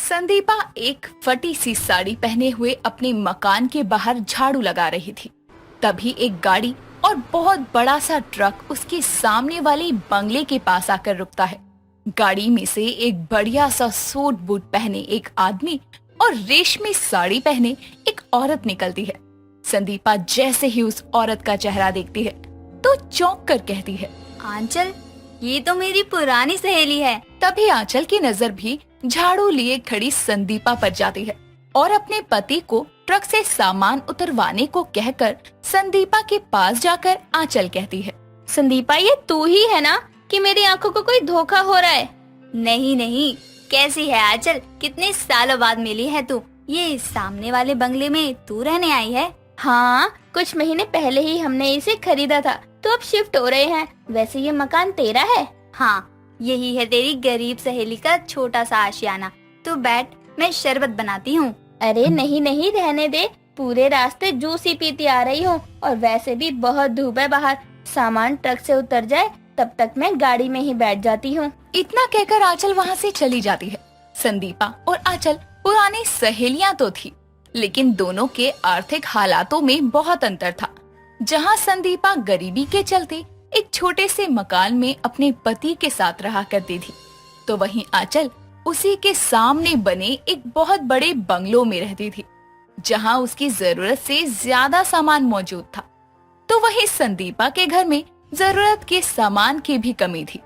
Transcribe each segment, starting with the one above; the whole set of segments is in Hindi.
संदीपा एक फटी सी साड़ी पहने हुए अपने मकान के बाहर झाड़ू लगा रही थी। तभी एक गाड़ी और बहुत बड़ा सा ट्रक उसके सामने वाले बंगले के पास आकर रुकता है। गाड़ी में से एक बढ़िया सा सूट बूट पहने एक आदमी और रेशमी साड़ी पहने एक औरत निकलती है। संदीपा जैसे ही उस औरत का चेहरा देखती है तो चौंक कर कहती है, आंचल, ये तो मेरी पुरानी सहेली है। तभी आंचल की नजर भी झाड़ू लिए खड़ी संदीपा पर जाती है और अपने पति को ट्रक से सामान उतरवाने को कहकर संदीपा के पास जाकर आंचल कहती है, संदीपा, ये तू ही है ना कि मेरी आंखों को कोई धोखा हो रहा है? नहीं नहीं, कैसी है आंचल? कितने सालों बाद मिली है तू। ये सामने वाले बंगले में तू रहने आई है? हाँ, कुछ महीने पहले ही हमने इसे खरीदा था, तो अब शिफ्ट हो रहे हैं। वैसे ये मकान तेरा है? हाँ, यही है तेरी गरीब सहेली का छोटा सा आशियाना। तू बैठ, मैं शरबत बनाती हूँ। अरे नहीं नहीं, रहने दे। पूरे रास्ते जूस ही पीती आ रही हूँ और वैसे भी बहुत धूप है बाहर। सामान ट्रक से उतर जाए तब तक मैं गाड़ी में ही बैठ जाती हूँ। इतना कहकर आंचल वहाँ से चली जाती है। संदीपा और आंचल पुरानी सहेलियां तो थी, लेकिन दोनों के आर्थिक हालातों में बहुत अंतर था। जहाँ संदीपा गरीबी के चलते एक छोटे से मकान में अपने पति के साथ रहा करती थी, तो वहीं आंचल उसी के सामने बने एक बहुत बड़े बंगलों में रहती थी, जहां उसकी जरूरत से ज्यादा सामान मौजूद था। तो वहीं संदीपा के घर में जरूरत के सामान की भी कमी थी।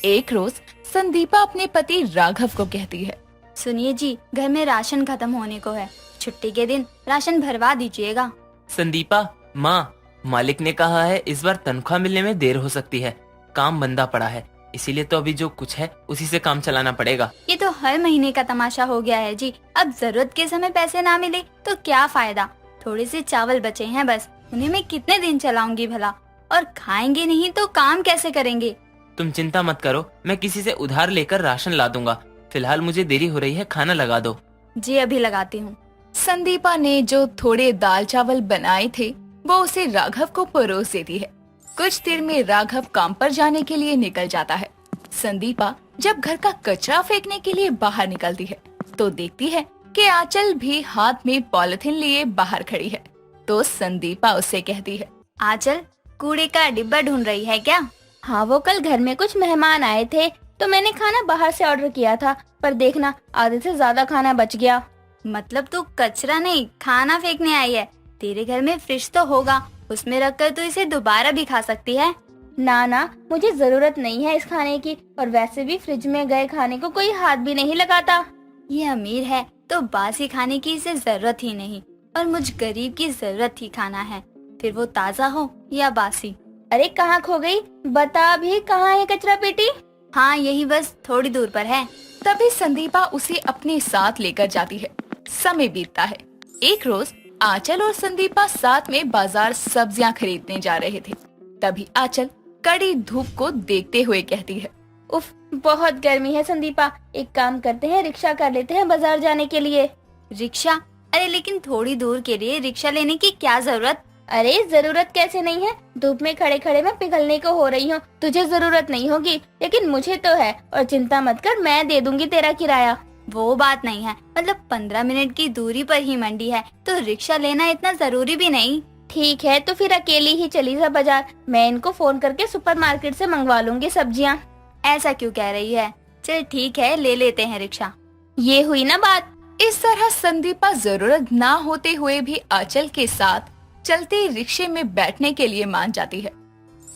एक रोज संदीपा अपने पति राघव को कहती है, सुनिए जी, घर में राशन खत्म होने को है। छुट्टी के दिन राशन भरवा दीजिएगा। संदीपा, माँ, मालिक ने कहा है इस बार तनख्वाह मिलने में देर हो सकती है। काम बंदा पड़ा है, इसीलिए तो अभी जो कुछ है उसी से काम चलाना पड़ेगा। ये तो हर महीने का तमाशा हो गया है जी। अब जरूरत के समय पैसे ना मिले तो क्या फायदा। थोड़े से चावल बचे हैं बस, उन्हें मैं कितने दिन चलाऊंगी भला। और खाएंगे नहीं तो काम कैसे करेंगे। तुम चिंता मत करो, मैं किसी से उधार लेकर राशन ला दूंगा। फिलहाल मुझे देरी हो रही है, खाना लगा दो। जी, अभी लगाती हूँ। संदीपा ने जो थोड़े दाल चावल बनाए थे वो उसे राघव को परोस देती है। कुछ देर में राघव काम पर जाने के लिए निकल जाता है। संदीपा जब घर का कचरा फेंकने के लिए बाहर निकलती है तो देखती है कि आंचल भी हाथ में पॉलिथीन लिए बाहर खड़ी है। तो संदीपा उससे कहती है, आंचल, कूड़े का डिब्बा ढूंढ रही है क्या? हाँ, वो कल घर में कुछ मेहमान आए थे तो मैंने खाना बाहर से ऑर्डर किया था, पर देखना आधे से ज्यादा खाना बच गया। मतलब तू कचरा नहीं, खाना फेंकने आई है? तेरे घर में फ्रिज तो होगा, उसमें रखकर तू इसे दोबारा भी खा सकती है। ना ना, मुझे जरूरत नहीं है इस खाने की, और वैसे भी फ्रिज में गए खाने को कोई हाथ भी नहीं लगाता। ये अमीर है तो बासी खाने की इसे जरूरत ही नहीं, और मुझ गरीब की जरूरत ही खाना है, फिर वो ताज़ा हो या बासी। अरे कहाँ खो गई? बता भी, कहाँ है कचरा पेटी? हाँ, यही बस थोड़ी दूर पर है। तभी संदीपा उसे अपने साथ लेकर जाती है। समय बीतता है। एक रोज आंचल और संदीपा साथ में बाजार सब्जियां खरीदने जा रहे थे। तभी आंचल कड़ी धूप को देखते हुए कहती है, उफ, बहुत गर्मी है संदीपा। एक काम करते हैं, रिक्शा कर लेते हैं बाजार जाने के लिए। रिक्शा? अरे लेकिन थोड़ी दूर के लिए रिक्शा लेने की क्या जरूरत? अरे जरूरत कैसे नहीं है, धूप में खड़े खड़े मैं पिघलने को हो रही हूँ। तुझे जरूरत नहीं होगी, लेकिन मुझे तो है, और चिंता मत कर, मैं दे दूंगी तेरा किराया। वो बात नहीं है, मतलब 15 मिनट की दूरी पर ही मंडी है, तो रिक्शा लेना इतना जरूरी भी नहीं। ठीक है, तो फिर अकेली ही चली जा बाजार। मैं इनको फोन करके सुपरमार्केट से मंगवा लूंगी सब्जियाँ। ऐसा क्यों कह रही है? चल ठीक है, ले लेते हैं रिक्शा। ये हुई ना बात। इस तरह संदीपा जरूरत ना होते हुए भी आंचल के साथ चलते रिक्शे में बैठने के लिए मान जाती है।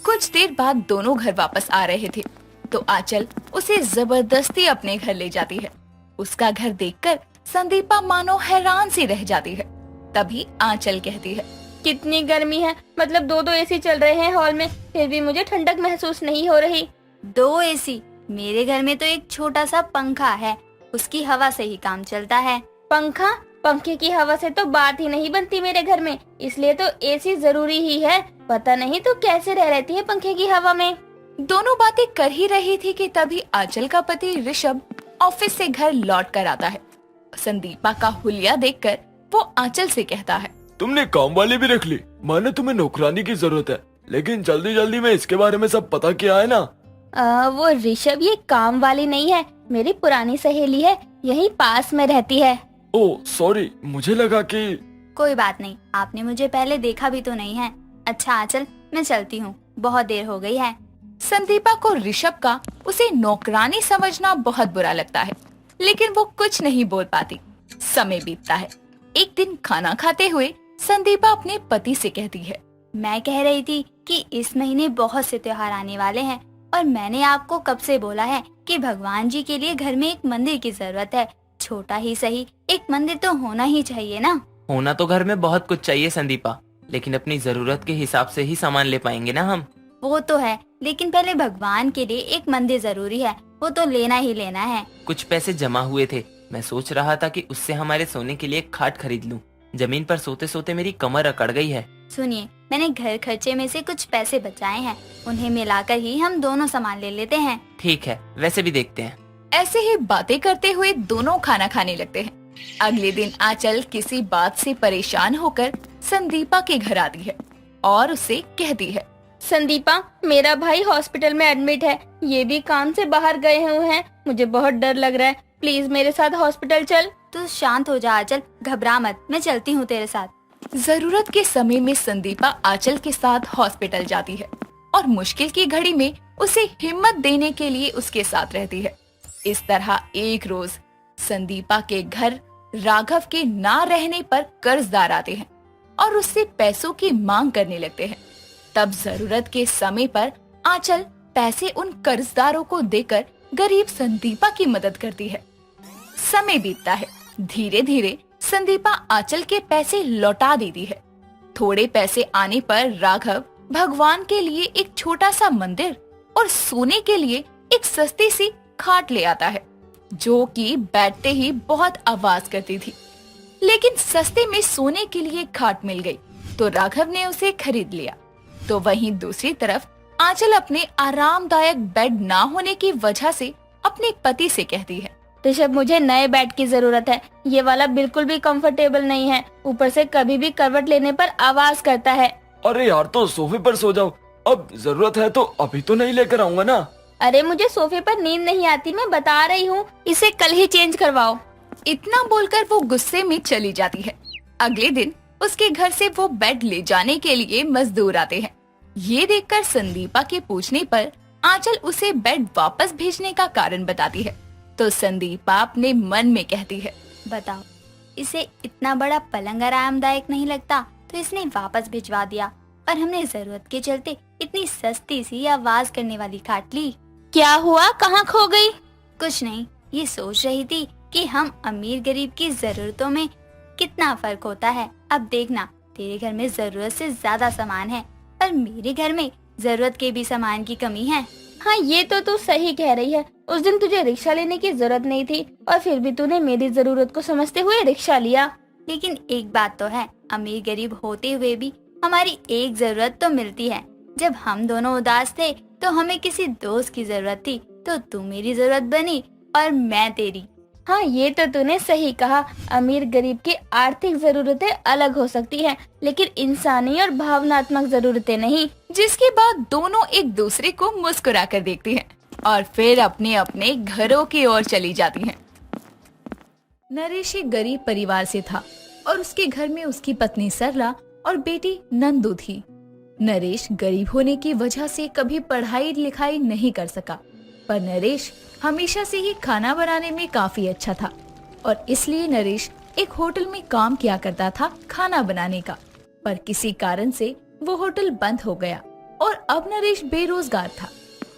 कुछ देर बाद दोनों घर वापस आ रहे थे तो आंचल उसे जबरदस्ती अपने घर ले जाती है। उसका घर देखकर संदीपा मानो हैरान सी रह जाती है। तभी आंचल कहती है, कितनी गर्मी है, मतलब दो दो एसी चल रहे हैं हॉल में, फिर भी मुझे ठंडक महसूस नहीं हो रही। 2 एसी? मेरे घर में तो एक छोटा सा पंखा है, उसकी हवा से ही काम चलता है। पंखा? पंखे की हवा से तो बात ही नहीं बनती मेरे घर में, इसलिए तो एसी जरूरी ही है। पता नहीं तो कैसे रह रहती है पंखे की हवा में। दोनों बातें कर ही रही थी कि तभी आंचल का पति ऋषभ ऑफिस से घर लौट कर आता है। संदीपा का हुलिया देखकर वो आंचल से कहता है, तुमने काम वाली भी रख ली? माने तुम्हें नौकरानी की जरूरत है, लेकिन जल्दी जल्दी में इसके बारे में सब पता किया है ना? वो ऋषभ ये काम वाली नहीं है, मेरी पुरानी सहेली है, यहीं पास में रहती है। ओह सॉरी, मुझे लगा कि कोई बात नहीं, आपने मुझे पहले देखा भी तो नहीं है। अच्छा आंचल, मैं चलती हूँ, बहुत देर हो गई है। संदीपा को ऋषभ का उसे नौकरानी समझना बहुत बुरा लगता है, लेकिन वो कुछ नहीं बोल पाती। समय बीतता है। एक दिन खाना खाते हुए संदीपा अपने पति से कहती है, मैं कह रही थी कि इस महीने बहुत से त्योहार आने वाले हैं और मैंने आपको कब से बोला है कि भगवान जी के लिए घर में एक मंदिर की जरूरत है। छोटा ही सही, एक मंदिर तो होना ही चाहिए ना। होना तो घर में बहुत कुछ चाहिए संदीपा, लेकिन अपनी जरूरत के हिसाब से ही सामान ले पाएंगे ना हम। वो तो है, लेकिन पहले भगवान के लिए एक मंदिर जरूरी है, वो तो लेना ही लेना है। कुछ पैसे जमा हुए थे, मैं सोच रहा था कि उससे हमारे सोने के लिए एक खाट खरीद लूं। जमीन पर सोते सोते मेरी कमर अकड़ गई है। सुनिए, मैंने घर खर्चे में से कुछ पैसे बचाए हैं, उन्हें मिलाकर ही हम दोनों सामान ले लेते हैं। ठीक है, वैसे भी देखते हैं। ऐसे ही बातें करते हुए दोनों खाना खाने लगते हैं। अगले दिन आंचल किसी बात से परेशान होकर संदीपा के घर आती है और उसे कहती है, संदीपा, मेरा भाई हॉस्पिटल में एडमिट है, ये भी काम से बाहर गए हुए हैं, मुझे बहुत डर लग रहा है, प्लीज मेरे साथ हॉस्पिटल चल। तू शांत हो जा आंचल, घबरा मत, मैं चलती हूँ तेरे साथ। जरूरत के समय में संदीपा आंचल के साथ हॉस्पिटल जाती है और मुश्किल की घड़ी में उसे हिम्मत देने के लिए उसके साथ रहती है। इस तरह एक रोज संदीपा के घर राघव के ना रहने पर कर्जदार आते हैं और उससे पैसों की मांग करने लगते हैं। तब जरूरत के समय पर आंचल पैसे उन कर्जदारों को देकर गरीब संदीपा की मदद करती है। समय बीतता है। धीरे धीरे संदीपा आंचल के पैसे लौटा देती है। थोड़े पैसे आने पर राघव भगवान के लिए एक छोटा सा मंदिर और सोने के लिए एक सस्ती सी खाट ले आता है, जो कि बैठते ही बहुत आवाज करती थी। लेकिन सस्ते में सोने के लिए खाट मिल गई तो राघव ने उसे खरीद लिया। तो वहीं दूसरी तरफ आंचल अपने आरामदायक बेड ना होने की वजह से अपने पति से कहती है, ऋषभ, मुझे नए बेड की जरूरत है, ये वाला बिल्कुल भी कंफर्टेबल नहीं है, ऊपर से कभी भी करवट लेने पर आवाज करता है। अरे यार, तो सोफे पर सो जाओ, अब जरूरत है तो अभी तो नहीं लेकर आऊंगा ना। अरे मुझे सोफे पर नींद नहीं आती, मैं बता रही हूँ, इसे कल ही चेंज करवाओ। इतना बोलकर वो गुस्से में चली जाती है। अगले दिन उसके घर से वो बेड ले जाने के लिए मजदूर आते हैं। ये देखकर संदीपा के पूछने पर आंचल उसे बेड वापस भेजने का कारण बताती है। तो संदीपा अपने मन में कहती है, बताओ, इसे इतना बड़ा पलंग आरामदायक नहीं लगता तो इसने वापस भिजवा दिया, और हमने जरूरत के चलते इतनी सस्ती सी आवाज करने वाली खाट ली। क्या हुआ, कहाँ खो गई? कुछ नहीं, ये सोच रही थी कि हम अमीर गरीब की जरूरतों में कितना फर्क होता है। अब देखना, तेरे घर में जरूरत से ज्यादा सामान है और मेरे घर में जरूरत के भी सामान की कमी है। हाँ, ये तो तू सही कह रही है। उस दिन तुझे रिक्शा लेने की जरूरत नहीं थी और फिर भी तूने मेरी जरूरत को समझते हुए रिक्शा लिया। लेकिन एक बात तो है, अमीर गरीब होते हुए भी हमारी एक जरूरत तो मिलती है। जब हम दोनों उदास थे तो हमें किसी दोस्त की जरूरत थी, तो तू मेरी जरूरत बनी और मैं तेरी। हाँ, ये तो तूने सही कहा। अमीर गरीब की आर्थिक जरूरतें अलग हो सकती हैं, लेकिन इंसानी और भावनात्मक जरूरतें नहीं। जिसके बाद दोनों एक दूसरे को मुस्कुरा कर देखती हैं और फिर अपने अपने घरों की ओर चली जाती हैं। नरेश एक गरीब परिवार से था और उसके घर में उसकी पत्नी सरला और बेटी नंदू थी। नरेश गरीब होने की वजह से कभी पढ़ाई लिखाई नहीं कर सका, पर नरेश हमेशा से ही खाना बनाने में काफी अच्छा था और इसलिए नरेश एक होटल में काम किया करता था खाना बनाने का। पर किसी कारण से वो होटल बंद हो गया और अब नरेश बेरोजगार था,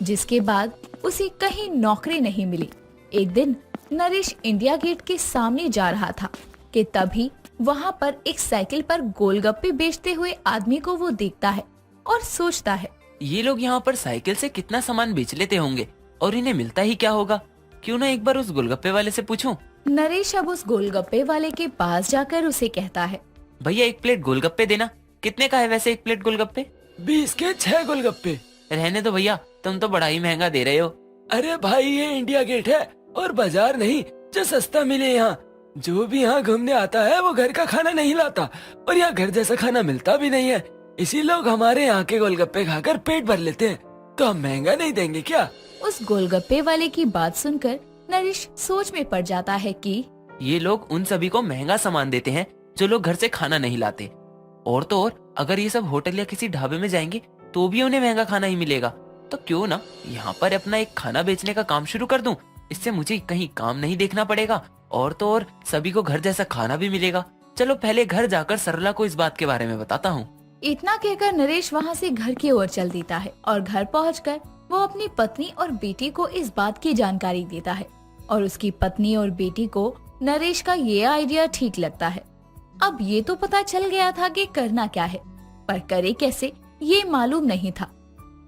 जिसके बाद उसे कहीं नौकरी नहीं मिली। एक दिन नरेश इंडिया गेट के सामने जा रहा था कि तभी वहाँ पर एक साइकिल पर गोलगप्पे बेचते हुए आदमी को वो देखता है और सोचता है, ये लोग यहाँ पर साइकिल से कितना सामान बेच लेते होंगे और इन्हें मिलता ही क्या होगा। क्यों ना एक बार उस गोलगप्पे वाले से पूछूं। नरेश अब उस गोलगप्पे वाले के पास जाकर उसे कहता है, भैया एक प्लेट गोलगप्पे देना। कितने का है वैसे एक प्लेट गोलगप्पे? 20 के 6 गोलगप्पे। रहने दो भैया, तुम तो बड़ा ही महंगा दे रहे हो। अरे भाई, ये इंडिया गेट है और बाजार नहीं जो सस्ता मिले। यहाँ जो भी यहाँ घूमने आता है वो घर का खाना नहीं लाता और यहाँ घर जैसा खाना मिलता भी नहीं है। इसी लोग हमारे यहाँ के गोलगप्पे खाकर पेट भर लेते हैं, तो हम महंगा नहीं देंगे क्या? उस गोलगप्पे वाले की बात सुनकर नरेश सोच में पड़ जाता है कि ये लोग उन सभी को महंगा सामान देते हैं जो लोग घर से खाना नहीं लाते। और तो और अगर ये सब होटल या किसी ढाबे में जाएंगे तो भी उन्हें महंगा खाना ही मिलेगा। तो क्यों ना यहाँ पर अपना एक खाना बेचने का काम शुरू कर दूं। इससे मुझे कहीं काम नहीं देखना पड़ेगा और तो और सभी को घर जैसा खाना भी मिलेगा। चलो पहले घर जाकर सरला को इस बात के बारे में बताता हूँ। इतना कहकर नरेश वहाँ से घर की ओर चल देता है और घर पहुंचकर वो अपनी पत्नी और बेटी को इस बात की जानकारी देता है और उसकी पत्नी और बेटी को नरेश का ये आइडिया ठीक लगता है। अब ये तो पता चल गया था कि करना क्या है, पर करे कैसे ये मालूम नहीं था।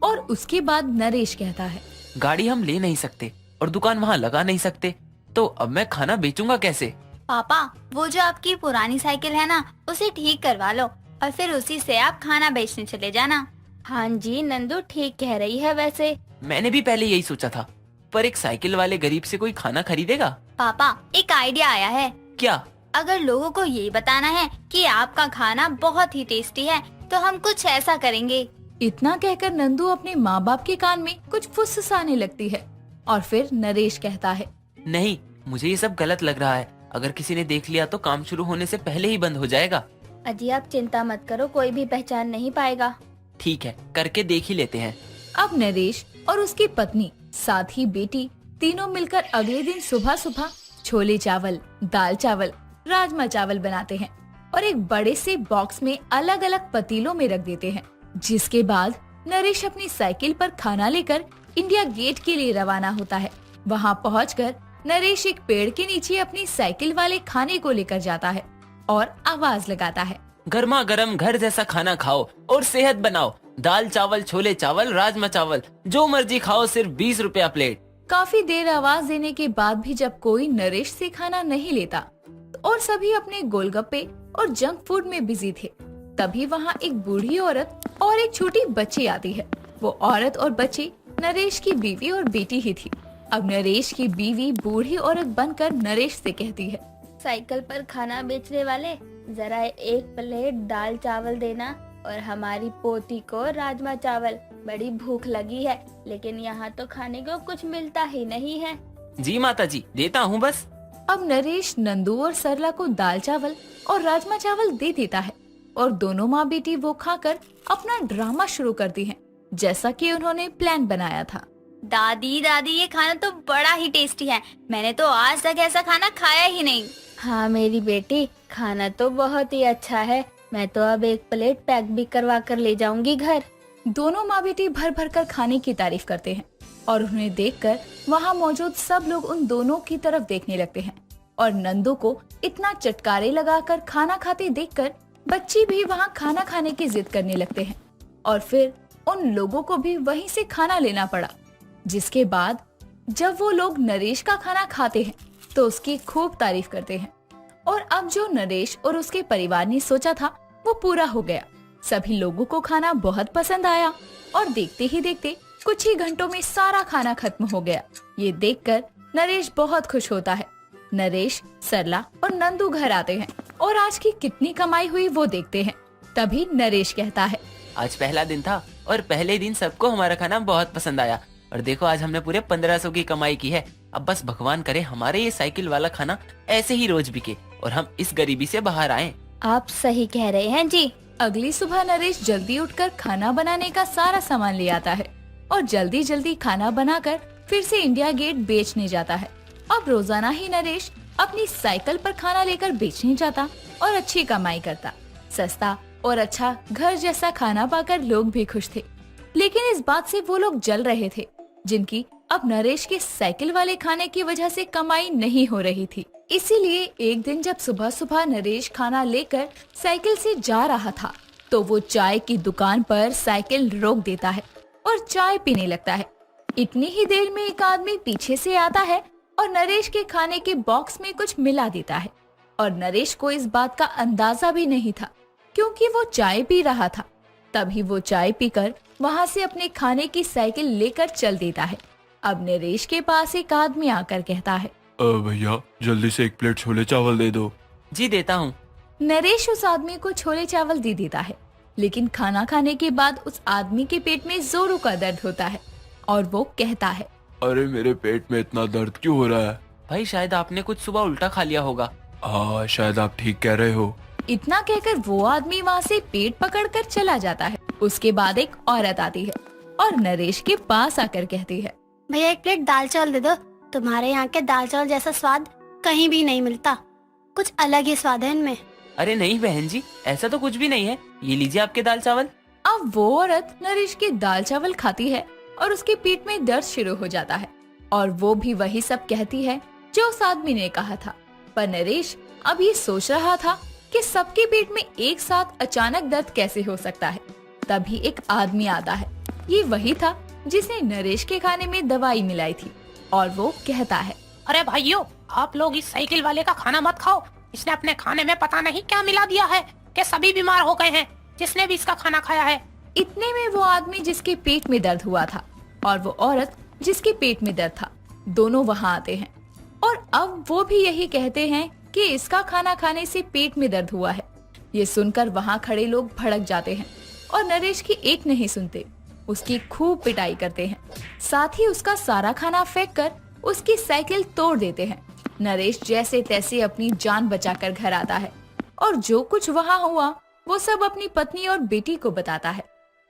और उसके बाद नरेश कहता है, गाड़ी हम ले नहीं सकते और दुकान वहाँ लगा नहीं सकते, तो अब मैं खाना बेचूंगा कैसे? पापा, वो जो आपकी पुरानी साइकिल है ना, उसे ठीक करवा लो और फिर उसी से आप खाना बेचने चले जाना। हाँ जी, नंदू ठीक कह रही है। वैसे मैंने भी पहले यही सोचा था, पर एक साइकिल वाले गरीब से कोई खाना खरीदेगा? पापा, एक आइडिया आया है। क्या? अगर लोगों को ये बताना है कि आपका खाना बहुत ही टेस्टी है, तो हम कुछ ऐसा करेंगे। इतना कहकर नंदू अपने माँ बाप के कान में कुछ फुसफुसाने लगती है और फिर नरेश कहता है, नहीं, मुझे ये सब गलत लग रहा है। अगर किसी ने देख लिया तो काम शुरू होने से पहले ही बंद हो जाएगा। अजी आप चिंता मत करो, कोई भी पहचान नहीं पाएगा। ठीक है, करके देख ही लेते हैं। अब नरेश और उसकी पत्नी साथ ही बेटी तीनों मिलकर अगले दिन सुबह सुबह छोले चावल, दाल चावल, राजमा चावल बनाते हैं और एक बड़े से बॉक्स में अलग अलग पतीलों में रख देते हैं। जिसके बाद नरेश अपनी साइकिल पर खाना लेकर इंडिया गेट के लिए रवाना होता है। वहाँ पहुंचकर नरेश एक पेड़ के नीचे अपनी साइकिल वाले खाने को लेकर जाता है और आवाज लगाता है, गर्मा गर्म घर जैसा खाना खाओ और सेहत बनाओ। दाल चावल, छोले चावल, राजमा चावल, जो मर्जी खाओ, सिर्फ 20 रुपया प्लेट। काफी देर आवाज देने के बाद भी जब कोई नरेश से खाना नहीं लेता और सभी अपने गोलगप्पे और जंक फूड में बिजी थे, तभी वहाँ एक बूढ़ी औरत और एक छोटी बच्ची आती है। वो औरत और बच्ची नरेश की बीवी और बेटी ही थी। अब नरेश की बीवी बूढ़ी औरत बनकर नरेश से कहती है, साइकिल पर खाना बेचने वाले, जरा एक प्लेट दाल चावल देना और हमारी पोती को राजमा चावल। बड़ी भूख लगी है, लेकिन यहाँ तो खाने को कुछ मिलता ही नहीं है। जी माता जी, देता हूँ बस। अब नरेश नंदू और सरला को दाल चावल और राजमा चावल दे देता है और दोनों माँ बेटी वो खाकर अपना ड्रामा शुरू करती हैं, जैसा कि उन्होंने प्लान बनाया था। दादी दादी, ये खाना तो बड़ा ही टेस्टी है, मैंने तो आज तक ऐसा खाना खाया ही नहीं। हाँ मेरी बेटी, खाना तो बहुत ही अच्छा है, मैं तो अब एक प्लेट पैक भी करवा कर ले जाऊंगी घर। दोनों माँ बेटी भर भर कर खाने की तारीफ करते हैं और उन्हें देखकर वहाँ मौजूद सब लोग उन दोनों की तरफ देखने लगते हैं और नंदू को इतना चटकारे लगाकर खाना खाते देखकर बच्ची भी वहाँ खाना खाने की जिद करने लगते हैं और फिर उन लोगों को भी वहीं से खाना लेना पड़ा। जिसके बाद जब वो लोग नरेश का खाना खाते हैं तो उसकी खूब तारीफ करते हैं और अब जो नरेश और उसके परिवार ने सोचा था वो पूरा हो गया। सभी लोगों को खाना बहुत पसंद आया और देखते ही देखते कुछ ही घंटों में सारा खाना खत्म हो गया। ये देखकर नरेश बहुत खुश होता है। नरेश, सरला और नंदू घर आते हैं और आज की कितनी कमाई हुई वो देखते हैं। तभी नरेश कहता है, आज पहला दिन था और पहले दिन सबको हमारा खाना बहुत पसंद आया और देखो आज हमने पूरे 1500 की कमाई की है। अब बस भगवान करे हमारे ये साइकिल वाला खाना ऐसे ही रोज बिके और हम इस गरीबी से बाहर आएं। आप सही कह रहे हैं जी। अगली सुबह नरेश जल्दी उठकर खाना बनाने का सारा सामान ले आता है और जल्दी जल्दी खाना बनाकर फिर से इंडिया गेट बेचने जाता है। अब रोजाना ही नरेश अपनी साइकिल पर खाना लेकर बेचने जाता और अच्छी कमाई करता। सस्ता और अच्छा घर जैसा खाना पाकर लोग भी खुश थे, लेकिन इस बात से वो लोग जल रहे थे जिनकी अब नरेश के साइकिल वाले खाने की वजह से कमाई नहीं हो रही थी। इसीलिए एक दिन जब सुबह सुबह नरेश खाना लेकर साइकिल से जा रहा था तो वो चाय की दुकान पर साइकिल रोक देता है और चाय पीने लगता है। इतनी ही देर में एक आदमी पीछे से आता है और नरेश के खाने के बॉक्स में कुछ मिला देता है और नरेश को इस बात का अंदाजा भी नहीं था क्योंकि वो चाय पी रहा था। तभी वो चाय पीकर वहाँ से अपने खाने की साइकिल लेकर चल देता है। अब नरेश के पास एक आदमी आकर कहता है, भैया जल्दी से एक प्लेट छोले चावल दे दो। जी देता हूँ। नरेश उस आदमी को छोले चावल दे देता है, लेकिन खाना खाने के बाद उस आदमी के पेट में जोरों का दर्द होता है और वो कहता है, अरे मेरे पेट में इतना दर्द क्यों हो रहा है? भाई शायद आपने कुछ सुबह उल्टा खा लिया होगा। हाँ शायद आप ठीक कह रहे हो। इतना कहकर वो आदमी वहाँ से पेट पकड़कर चला जाता है। उसके बाद एक औरत आती है और नरेश के पास आकर कहती है, भैया एक प्लेट दाल चावल दे दो। तुम्हारे यहाँ के दाल चावल जैसा स्वाद कहीं भी नहीं मिलता, कुछ अलग ही स्वाद है इनमें। अरे नहीं बहन जी, ऐसा तो कुछ भी नहीं है, ये लीजिए आपके दाल चावल। अब वो औरत नरेश के दाल चावल खाती है और उसके पेट में दर्द शुरू हो जाता है और वो भी वही सब कहती है जो उस आदमी ने कहा था। पर नरेश अब ये सोच रहा था कि सबके पेट में एक साथ अचानक दर्द कैसे हो सकता है। तभी एक आदमी आता है। ये वही था जिसने नरेश के खाने में दवाई मिलाई थी और वो कहता है, अरे भाइयों, आप लोग इस साइकिल वाले का खाना मत खाओ। इसने अपने खाने में पता नहीं क्या मिला दिया है कि सभी बीमार हो गए हैं जिसने भी इसका खाना खाया है। इतने में वो आदमी जिसके पेट में दर्द हुआ था और वो औरत जिसके पेट में दर्द था, दोनों वहाँ आते हैं और अब वो भी यही कहते हैं कि इसका खाना खाने से पेट में दर्द हुआ है। ये सुनकर वहाँ खड़े लोग भड़क जाते हैं और नरेश की एक नहीं सुनते, उसकी खूब पिटाई करते हैं। साथ ही उसका सारा खाना फेंक कर उसकी साइकिल तोड़ देते हैं। नरेश जैसे तैसे अपनी जान बचाकर घर आता है और जो कुछ वहाँ हुआ वो सब अपनी पत्नी और बेटी को बताता है।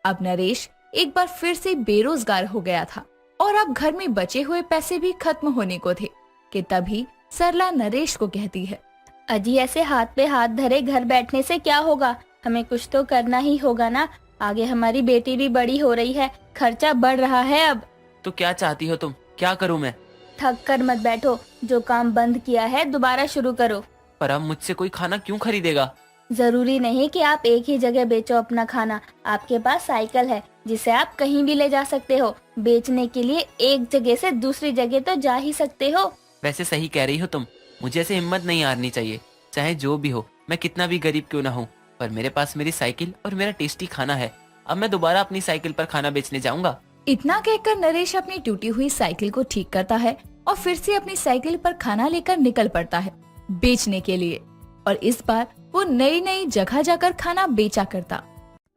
अब नरेश एक बार फिर से बेरोजगार हो गया था और अब घर में बचे हुए पैसे भी खत्म होने को थे कि तभी सरला नरेश को कहती है, अजी ऐसे हाथ पे हाथ धरे घर बैठने से क्या होगा, हमें कुछ तो करना ही होगा ना। आगे हमारी बेटी भी बड़ी हो रही है, खर्चा बढ़ रहा है अब। तो क्या चाहती हो तुम, क्या करूँ मैं? थक कर मत बैठो, जो काम बंद किया है दोबारा शुरू करो। पर अब मुझसे कोई खाना क्यों खरीदेगा? जरूरी नहीं कि आप एक ही जगह बेचो अपना खाना। आपके पास साइकिल है जिसे आप कहीं भी ले जा सकते हो। बेचने के लिए एक जगह से दूसरी जगह तो जा ही सकते हो। वैसे सही कह रही हो तुम, मुझे ऐसे हिम्मत नहीं हारनी चाहिए। चाहे जो भी हो, मैं कितना भी गरीब क्यों ना हूँ, पर मेरे पास मेरी साइकिल और मेरा टेस्टी खाना है। अब मैं दोबारा अपनी साइकिल पर खाना बेचने जाऊंगा। इतना कहकर नरेश अपनी टूटी हुई साइकिल को ठीक करता है और फिर से अपनी साइकिल पर खाना लेकर निकल पड़ता है बेचने के लिए। और इस बार वो नई नई जगह जाकर खाना बेचा करता।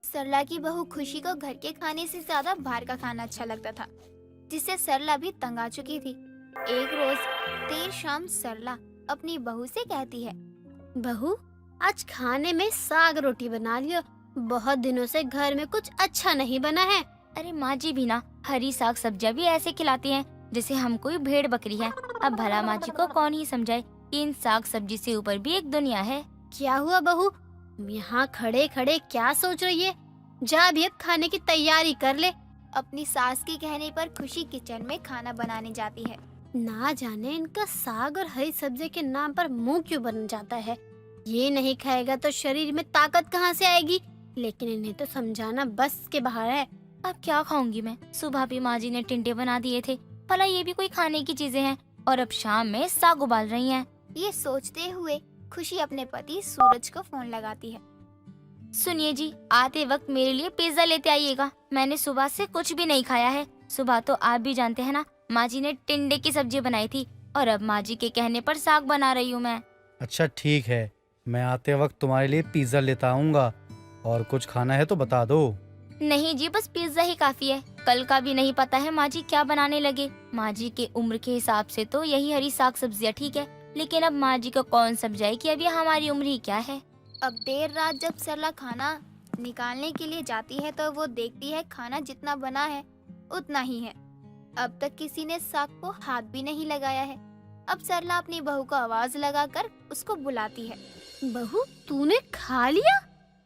सरला की बहू खुशी को घर के खाने से ज्यादा बाहर का खाना अच्छा लगता था, जिससे सरला भी तंग आ चुकी थी। एक रोज देर शाम सरला अपनी बहू से कहती है, बहू आज खाने में साग रोटी बना लियो, बहुत दिनों से घर में कुछ अच्छा नहीं बना है। अरे माँ जी भी ना हरी साग सब्जियाँ भी ऐसे खिलाती हैं जैसे हम कोई भेड़ बकरी है। अब भला माँ जी को कौन ही समझाए कि इन साग सब्जी से ऊपर भी एक दुनिया है। क्या हुआ बहू, यहाँ खड़े खड़े क्या सोच रही है? जा भी अब खाने की तैयारी कर ले। अपनी सास के कहने पर खुशी किचन में खाना बनाने जाती है। ना जाने इनका साग और हरी सब्जी के नाम पर मुंह क्यों बन जाता है। ये नहीं खाएगा तो शरीर में ताकत कहाँ से आएगी। लेकिन इन्हें तो समझाना बस के बाहर है। अब क्या खाऊंगी मैं? सुबह भी माँ जी ने टिंडे बना दिए थे, भला ये भी कोई खाने की चीजें हैं? और अब शाम में साग उबाल रही हैं। ये सोचते हुए खुशी अपने पति सूरज को फोन लगाती है। सुनिए जी, आते वक्त मेरे लिए पिज्जा लेते आइएगा। मैंने सुबह से कुछ भी नहीं खाया है। सुबह तो आप भी जानते हैं ना, माँ जी ने टिंडे की सब्जी बनाई थी और अब माँ जी के कहने पर साग बना रही हूँ मैं। अच्छा ठीक है, मैं आते वक्त तुम्हारे लिए पिज्जा लेता आऊंगा। और कुछ खाना है तो बता दो। नहीं जी, बस पिज्जा ही काफी है। कल का भी नहीं पता है माँ जी क्या बनाने लगे। माँ जी के उम्र के हिसाब से तो यही हरी साग सब्जियाँ ठीक है, लेकिन अब माँ जी को कौन समझाए कि अभी हमारी उम्र ही क्या है। अब देर रात जब सरला खाना निकालने के लिए जाती है तो वो देखती है खाना जितना बना है उतना ही है। अब तक किसी ने साग को हाथ भी नहीं लगाया है। अब सरला अपनी बहू को आवाज लगाकर उसको बुलाती है। बहू तूने खा लिया?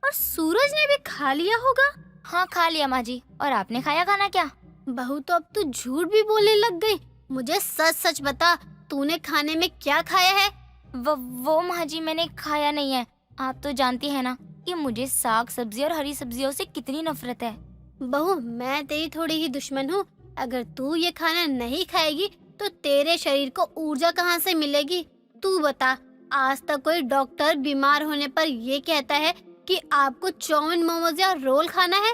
और सूरज ने भी खा लिया होगा? हाँ खा लिया माँ जी। और आपने खाया खाना क्या? बहू तो अब तू झूठ भी बोलने लग गई। मुझे सच सच बता, तूने खाने में क्या खाया है? वो माँ जी मैंने खाया नहीं है। आप तो जानती है ना कि मुझे साग सब्जी और हरी सब्जियों से कितनी नफरत है। बहू मैं तेरी थोड़ी ही दुश्मन हूँ। अगर तू ये खाना नहीं खाएगी तो तेरे शरीर को ऊर्जा कहाँ से मिलेगी? तू बता, आज तक कोई डॉक्टर बीमार होने पर ये कहता है कि आपको चाउमीन मोमोज या रोल खाना है?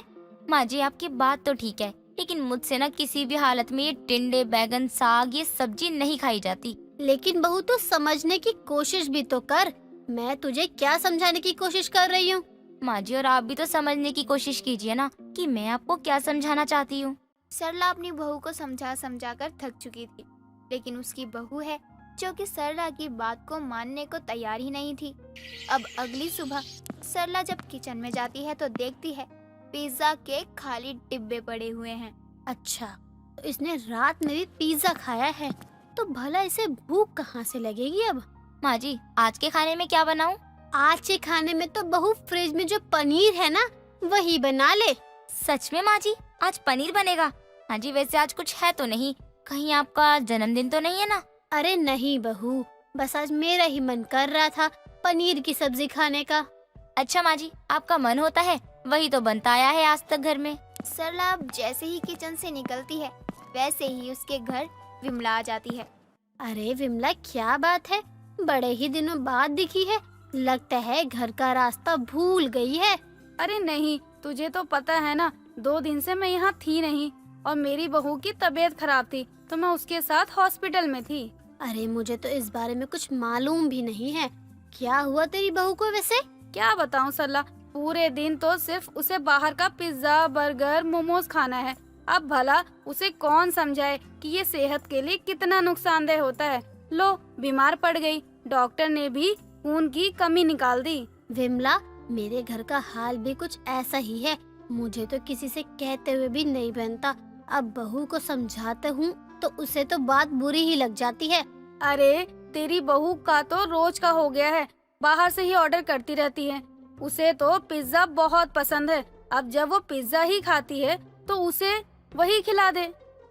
माँ जी आपकी बात तो ठीक है, लेकिन मुझसे ना किसी भी हालत में ये टिंडे बैगन साग ये सब्जी नहीं खाई जाती। लेकिन बहू तू समझने की कोशिश भी तो कर। मैं तुझे क्या समझाने की कोशिश कर रही हूँ? माँ जी और आप भी तो समझने की कोशिश कीजिए ना कि मैं आपको क्या समझाना चाहती हूँ। सरला अपनी बहू को समझा समझा कर थक चुकी थी, लेकिन उसकी बहू है जो कि सरला की बात को मानने को तैयार ही नहीं थी। अब अगली सुबह सरला जब किचन में जाती है तो देखती है पिज्जा के खाली डिब्बे पड़े हुए हैं। अच्छा, तो इसने रात में भी पिज्जा खाया है, तो भला इसे भूख कहाँ से लगेगी अब। माँ जी, आज के खाने में क्या बनाऊं? आज के खाने में तो बहू फ्रिज में जो पनीर है ना, वही बना ले। सच में माँ जी, आज पनीर बनेगा? माँ जी, वैसे आज कुछ है तो नहीं? कहीं आपका जन्मदिन तो नहीं है ना? अरे नहीं बहू, बस आज मेरा ही मन कर रहा था पनीर की सब्जी खाने का। अच्छा माँ जी, आपका मन होता है, वही तो बनता आया है आज तक घर में। सरला अब जैसे ही किचन से निकलती है वैसे ही उसके घर विमला आ जाती है। अरे विमला, क्या बात है, बड़े ही दिनों बाद दिखी है, लगता है घर का रास्ता भूल गई है। अरे नहीं, तुझे तो पता है ना, 2 दिन से मैं यहाँ थी नहीं और मेरी बहू की तबीयत खराब थी तो मैं उसके साथ हॉस्पिटल में थी। अरे मुझे तो इस बारे में कुछ मालूम भी नहीं है, क्या हुआ तेरी बहू को वैसे? क्या बताऊँ सरला, पूरे दिन तो सिर्फ उसे बाहर का पिज्जा, बर्गर, मोमोज खाना है। अब भला उसे कौन समझाए कि ये सेहत के लिए कितना नुकसानदेह होता है। लो, बीमार पड़ गई, डॉक्टर ने भी खून की कमी निकाल दी। विमला, मेरे घर का हाल भी कुछ ऐसा ही है, मुझे तो किसी से कहते हुए भी नहीं बनता। अब बहू को समझाते हूँ तो उसे तो बात बुरी ही लग जाती है। अरे तेरी बहू का तो रोज का हो गया है, बाहर से ही ऑर्डर करती रहती है। उसे तो पिज्जा बहुत पसंद है, अब जब वो पिज्जा ही खाती है तो उसे वही खिला दे।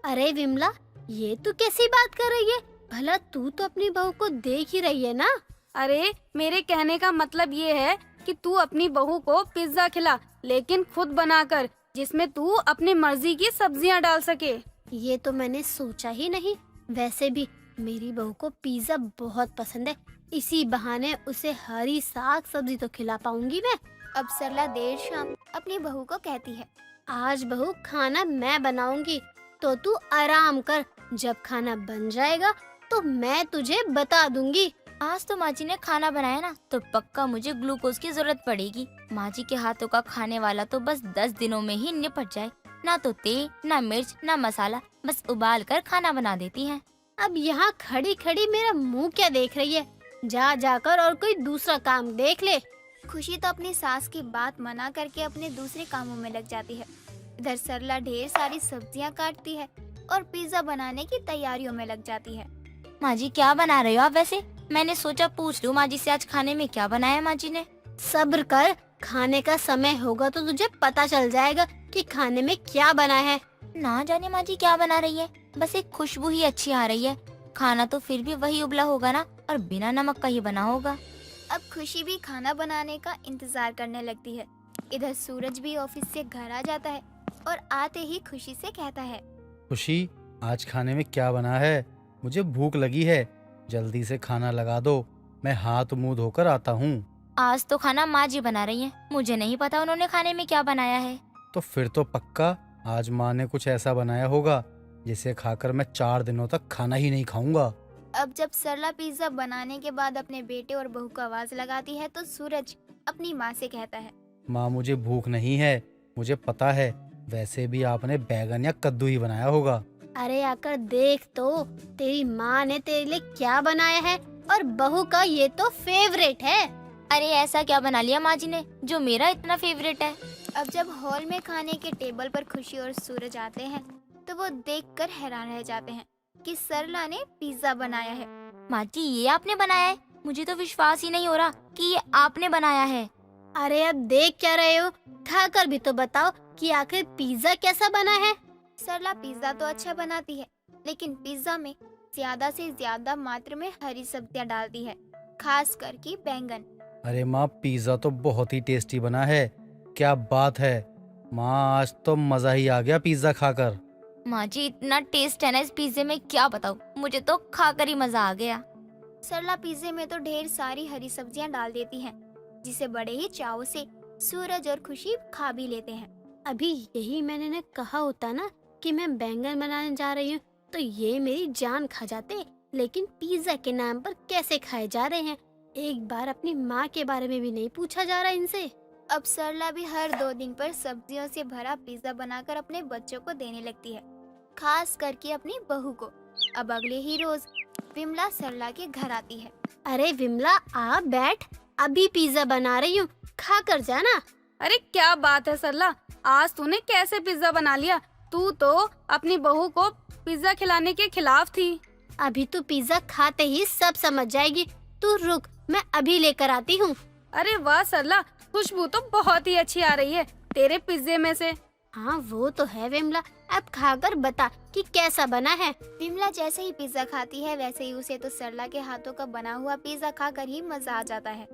अरे विमला, ये तू कैसी बात कर रही है? भला तू तो अपनी बहू को देख ही रही है ना। अरे मेरे कहने का मतलब ये है कि तू अपनी बहू को पिज्जा खिला, लेकिन खुद बनाकर, जिसमें तू अपनी मर्जी की सब्जियां डाल सके। ये तो मैंने सोचा ही नहीं। वैसे भी मेरी बहू को पिज्जा बहुत पसंद है, इसी बहाने उसे हरी साग सब्जी तो खिला पाऊंगी मैं। अब सरला देर शाम अपनी बहू को कहती है, आज बहू खाना मैं बनाऊंगी, तो तू आराम कर, जब खाना बन जाएगा तो मैं तुझे बता दूंगी। आज तो माँ जी ने खाना बनाया ना, तो पक्का मुझे ग्लूकोज की जरूरत पड़ेगी। माँ जी के हाथों का खाने वाला तो बस 10 दिनों में ही निपट जाए। ना तो तेल, ना मिर्च, ना मसाला, बस उबाल कर खाना बना देती हैं। अब यहाँ खड़ी खड़ी मेरा मुंह क्या देख रही है? जा जाकर और कोई दूसरा काम देख ले। खुशी तो अपनी सास की बात मना करके अपने दूसरे कामों में लग जाती है। इधर सरला ढेर सारी सब्जियां काटती है और पिज्जा बनाने की तैयारियों में लग जाती है। माँ जी, क्या बना रहे हो आप वैसे? मैंने सोचा पूछ लूँ माँ जी से आज खाने में क्या बनाया माँ जी ने। सब्र कर, खाने का समय होगा तो तुझे पता चल जाएगा कि खाने में क्या बना है। ना जाने माँ जी क्या बना रही है, बस एक खुशबू ही अच्छी आ रही है। खाना तो फिर भी वही उबला होगा ना, और बिना नमक का ही बना होगा। अब खुशी भी खाना बनाने का इंतजार करने लगती है। इधर सूरज भी ऑफिस से घर आ जाता है और आते ही खुशी से कहता है, खुशी, आज खाने में क्या बना है? मुझे भूख लगी है, जल्दी से खाना लगा दो, मैं हाथ मुंह धोकर आता हूँ। आज तो खाना माँ जी बना रही हैं, मुझे नहीं पता उन्होंने खाने में क्या बनाया है। तो फिर तो पक्का आज माँ ने कुछ ऐसा बनाया होगा जिसे खाकर मैं 4 दिनों तक खाना ही नहीं खाऊंगा। अब जब सरला पिज्जा बनाने के बाद अपने बेटे और बहू को आवाज लगाती है तो सूरज अपनी माँ से कहता है, माँ, मुझे भूख नहीं है, मुझे पता है, वैसे भी आपने बैगन या कद्दू ही बनाया होगा। अरे आकर देख तो, तेरी माँ ने तेरे लिए क्या बनाया है, और बहू का ये तो फेवरेट है। अरे ऐसा क्या बना लिया माँ जी ने जो मेरा इतना फेवरेट है? अब जब हॉल में खाने के टेबल पर खुशी और सूरज आते हैं तो वो देखकर हैरान रह जाते हैं कि सरला ने पिज्जा बनाया है। माँ जी, ये आपने बनाया है? मुझे तो विश्वास ही नहीं हो रहा कि ये आपने बनाया है। अरे अब देख क्या रहे हो, खाकर भी तो बताओ कि आखिर पिज्जा कैसा बना है। सरला पिज्जा तो अच्छा बनाती है, लेकिन पिज्जा में ज्यादा से ज्यादा मात्रा में हरी सब्जियां डालती है, खास करके बैंगन। अरे माँ, पिज्जा तो बहुत ही टेस्टी बना है, क्या बात है माँ, आज तो मजा ही आ गया पिज्जा खाकर। माँ जी, इतना टेस्ट है ना इस पिज्जे में, क्या बताऊँ, मुझे तो खाकर ही मजा आ गया। सरला पिज्जे में तो ढेर सारी हरी सब्जियां डाल देती है, जिसे बड़े ही चाव से सूरज और खुशी खा भी लेते हैं। अभी यही मैंने ने कहा होता ना कि मैं बैंगन बनाने जा रही हूँ, तो ये मेरी जान खा जाते, लेकिन पिज्जा के नाम पर कैसे खाए जा रहे हैं। एक बार अपनी माँ के बारे में भी नहीं पूछा जा रहा इनसे। अब सरला भी हर 2 दिन पर सब्जियों से भरा पिज्जा बनाकर अपने बच्चों को देने लगती है। खास करके अपनी बहू को। अब अगले ही रोज विमला सरला के घर आती है। अरे विमला आ बैठ, अभी पिज्जा बना रही हूँ, खा कर जाना। अरे क्या बात है सरला, आज तूने कैसे पिज्जा बना लिया? तू तो अपनी बहू को पिज्जा खिलाने के खिलाफ थी। अभी तू पिज्जा खाते ही सब समझ जाएगी, तू रुक, मैं अभी लेकर आती हूँ। अरे वाह सरला, खुशबू तो बहुत ही अच्छी आ रही है तेरे पिज्जे में से। हाँ वो तो है विमला, अब खाकर बता कि कैसा बना है। विमला जैसे ही पिज्जा खाती है वैसे ही उसे तो सरला के हाथों का बना हुआ पिज्जा खाकर ही मजा आ जाता है।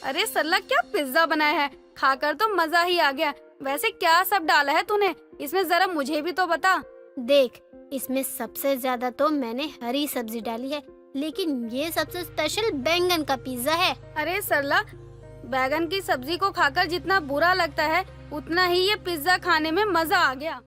अरे सरला क्या पिज्जा बनाया है, खाकर तो मजा ही आ गया। वैसे क्या सब डाला है तूने इसमें, जरा मुझे भी तो बता। देख, इसमें सबसे ज्यादा तो मैंने हरी सब्जी डाली है, लेकिन ये सबसे स्पेशल बैंगन का पिज्जा है। अरे सरला, बैगन की सब्जी को खाकर जितना बुरा लगता है उतना ही ये पिज्जा खाने में मजा आ गया।